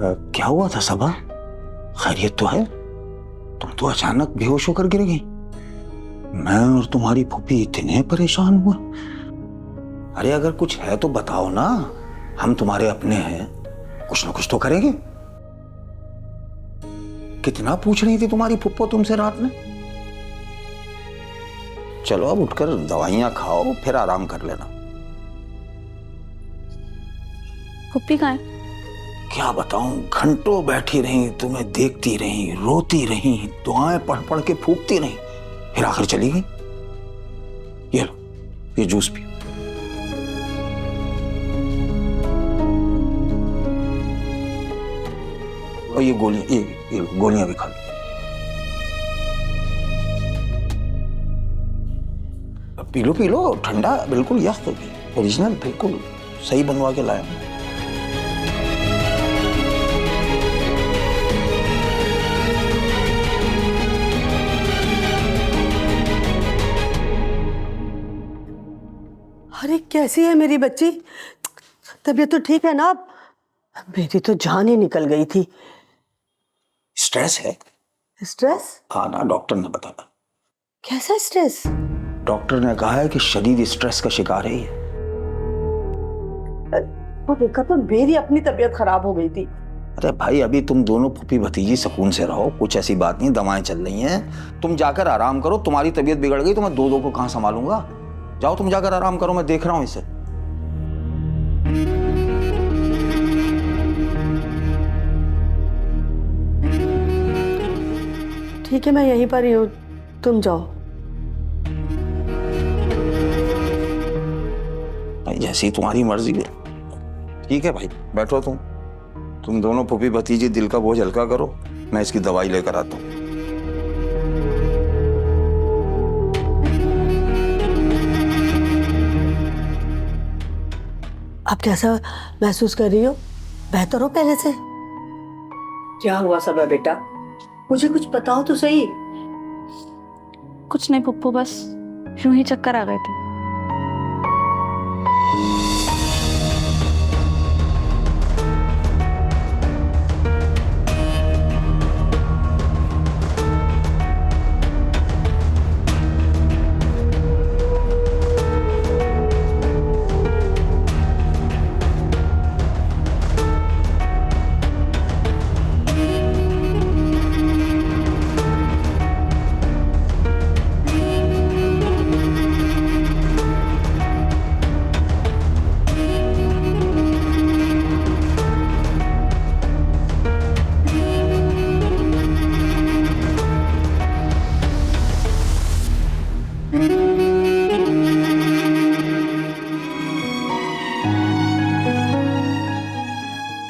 क्या हुआ था सबा? खैरियत तो है? तुम तो अचानक बेहोश होकर गिर गई। मैं और तुम्हारी फूफी इतने परेशान हुए। अरे अगर कुछ है तो बताओ ना, हम तुम्हारे अपने हैं, कुछ ना कुछ तो करेंगे। कितना पूछ रही थी तुम्हारी फुप्पो तुमसे रात में। चलो अब उठकर दवाइयां खाओ, फिर आराम कर लेना। फुप्पी कहाँ है? क्या बताऊं, घंटों बैठी रही, तुम्हें देखती रही, रोती रही, दुआएं पढ़ पढ़ के फूकती रही, फिर आखिर चली गई। ये लो, ये जूस पियो। और ये गोलियां, ये गोलियां भी खा लो। पी लो पी लो, ठंडा बिल्कुल यख ओरिजिनल, बिल्कुल सही बनवा के लाया। अरे कैसी है मेरी बच्ची? तबीयत तो ठीक है ना? मेरी तो जान ही निकल गई थी। स्ट्रेस है। स्ट्रेस? हाँ ना, डॉक्टर ने बताया। कैसा स्ट्रेस? डॉक्टर ने कहा है कि शरीर स्ट्रेस का शिकार है ये। वो देखा तो मेरी अपनी तबीयत खराब हो गई थी। अरे भाई अभी तुम दोनों फूफी भतीजी सुकून से रहो, कुछ ऐसी बात नहीं, दवाएं चल रही हैं, तुम जाकर आराम करो। तुम्हारी तबीयत बिगड़ गई तो मैं दो को कहां संभालूंगा। जाओ तुम जाकर आराम करो, मैं देख रहा हूं इसे। ठीक है, मैं यहीं पर ही हूँ, तुम जाओ। जैसी तुम्हारी मर्जी है। ठीक है भाई, बैठो तुम दोनों फूफी भतीजी दिल का बोझ हल्का करो, मैं इसकी दवाई लेकर आता हूँ। अब कैसा महसूस कर रही हो? बेहतर हो पहले से? क्या हुआ सब है बेटा? मुझे कुछ बताओ तो सही। कुछ नहीं पप्पू, बस यूं ही चक्कर आ गए थे।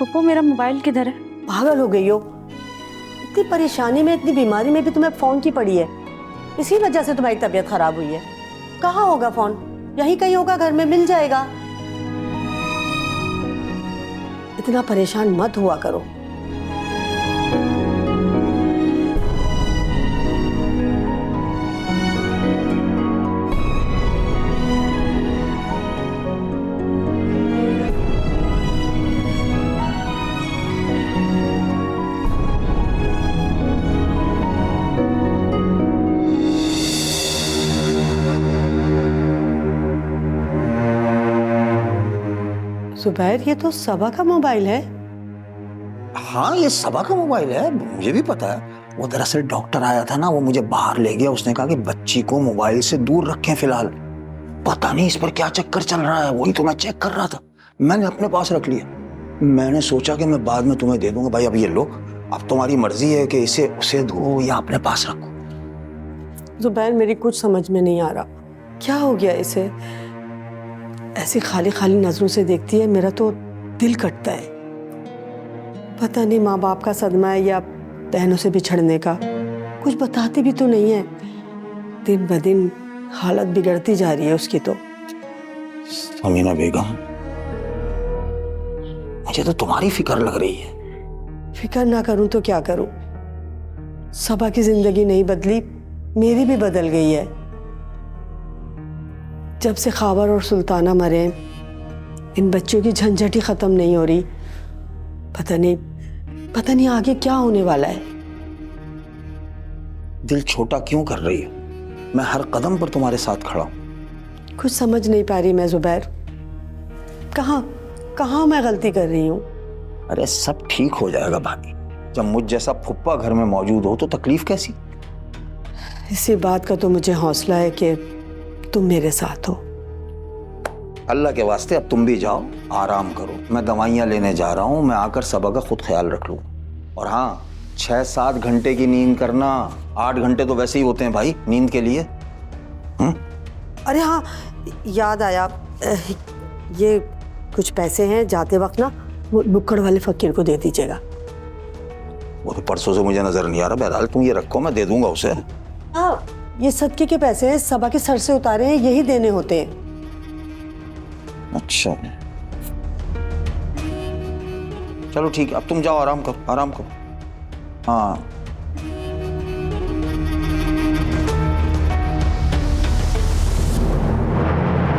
पप्पू मेरा मोबाइल किधर है? पागल हो गई हो? इतनी परेशानी में, इतनी बीमारी में भी तुम्हें फोन की पड़ी है। इसी वजह से तुम्हारी तबीयत खराब हुई है। कहाँ होगा फोन? यहीं कहीं होगा, घर में मिल जाएगा। इतना परेशान मत हुआ करो। जुबैर, ये तो सबा का मोबाइल है। हाँ ये सबा का मोबाइल है, मुझे भी पता है। वो दरअसल डॉक्टर आया था ना, वो मुझे बाहर ले गया। उसने कहा कि बच्ची को मोबाइल से दूर रखें फिलहाल। पता नहीं इस पर क्या चक्कर चल रहा है, वही तो मैं चेक कर रहा था। मैंने अपने पास रख लिया। मैंने सोचा कि मैं बाद में तुम्हें दे दूंगा। भाई अब ये लो, अब तुम्हारी मर्जी है कि इसे उसे दो या अपने पास रखो। जुबैर, मेरी कुछ समझ में नहीं आ रहा, क्या हो गया इसे? ऐसी खाली खाली नजरों से देखती है, मेरा तो दिल कटता है। पता नहीं माँ बाप का सदमा है या बहनों से बिछड़ने का। कुछ बताती भी तो नहीं है। दिन ब दिन हालत बिगड़ती जा रही है उसकी तो। अमीना बेगम, मुझे तो तुम्हारी फिक्र लग रही है। फिक्र ना करूं तो क्या करूं? सबा की जिंदगी नहीं बदली, मेरी भी बदल गई है। जब से खावर और सुल्ताना मरे, इन बच्चों की झंझट ही खत्म नहीं हो रही। पता नहीं पता नहीं आगे क्या होने वाला है। दिल छोटा क्यों कर रही है? मैं हर कदम पर तुम्हारे साथ खड़ा हूं। कुछ समझ नहीं पा रही मैं जुबैर, कहाँ कहाँ मैं गलती कर रही हूँ। अरे सब ठीक हो जाएगा भाई। जब मुझ जैसा फुप्पा घर में मौजूद हो तो तकलीफ कैसी? इसी बात का तो मुझे हौसला है कि तुम मेरे साथ हो। अल्लाह के वास्ते अब तुम भी जाओ, आराम करो। मैं दवाइयाँ लेने जा रहा हूँ। मैं आकर सबा का खुद ख्याल रख लूँ। और हाँ, 6-7 घंटे की नींद करना। 8 घंटे तो वैसे ही होते हैं भाई नींद के लिए। अरे हाँ, याद आया, ये कुछ पैसे हैं, जाते वक्त ना वो बुक्कड़ वाले फकीर को दे दीजिएगा। वो तो परसों से मुझे नजर नहीं आ रहा। बहरहाल तुम ये रखो, मैं दे दूंगा उसे। हाँ, ये सदके के पैसे हैं, सबा के सर से उतारे हैं, यही देने होते हैं। अच्छा चलो ठीक है, अब तुम जाओ, आराम करो, आराम करो। हाँ